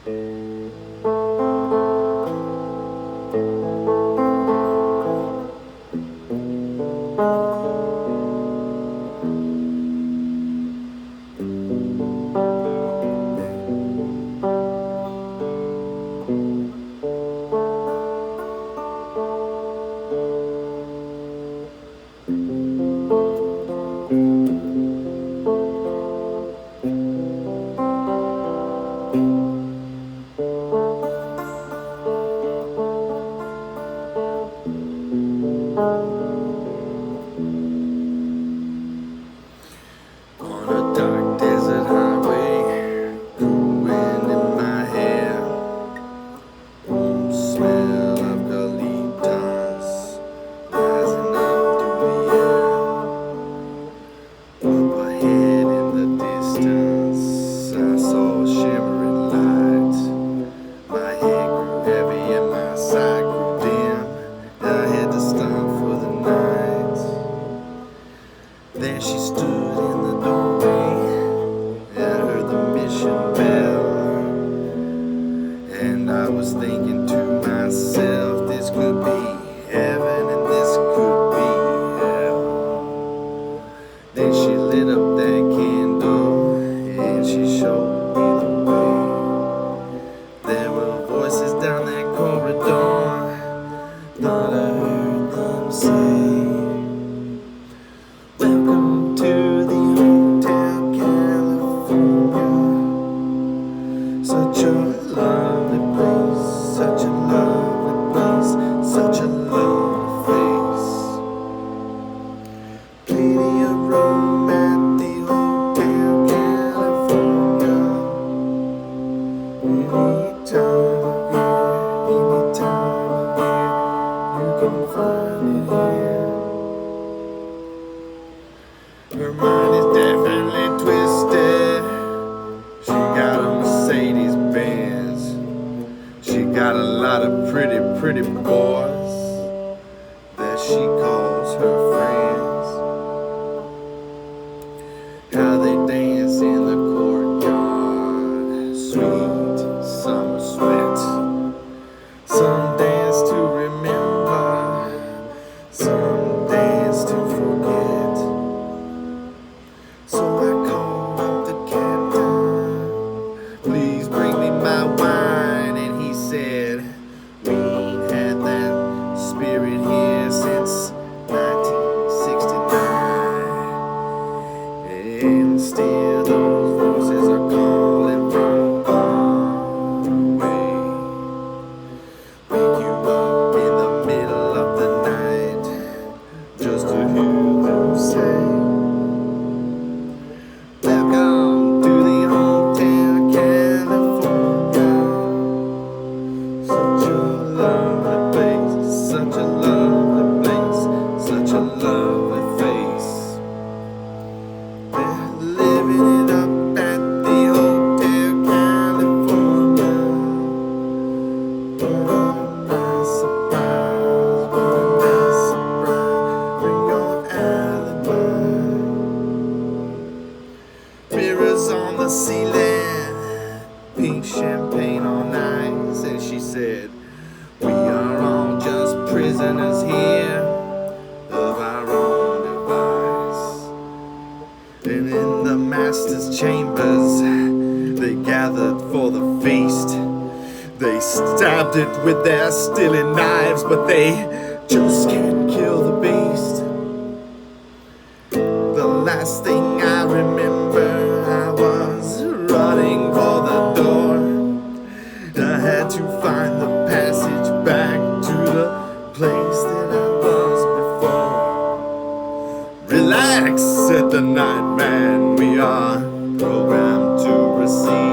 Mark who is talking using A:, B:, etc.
A: On a dark desert highway, cool wind in my hair, smell of eucalyptus rising up through the air. Up ahead in the distance, I saw a shimmering light. My head grew heavy and my sight grew dim. I had to stop for the night. There she stood in the doorway. I heard the mission bell, and I was thinking to myself, this could be heaven and this could be hell. Then she lit up that candle and she showed me the way. There were voices down that corridor, thought I heard them say, welcome to the Hotel California. Such a lovely place, such a lovely place, such a lovely face. Plenty of room at the Hotel California. Any time of year, you can find it here. Her mind is definitely twisted. She got a Mercedes Benz. She got a lot of pretty, pretty boys that she calls her friends. How they dance in the courtyard, sweet summer sweat. Some dance to remember, some dance to forget. So I called up the captain, please bring me my wine. And he said, we ain't had that spirit here since 1969. And still those voices are calling from far away. Wake you up in the middle of the night just to hear them say, welcome to the Hotel California. Such a lovely place, such a lovely place, such a lovely face. They're living it up at the Hotel California. What a nice surprise, what a nice surprise, bring your alibi. Mirrors on the ceiling, pink champagne on ice. And she said, we are all just prisoners here of our own device. And in the master's chambers, they gathered for the feast. They stabbed it with their stilling knives, but they just can't kill the beast. The last thing I remember, I was running for the door. I had to find the passage back to the place that I was before. Relax, said the night man, we are programmed to receive.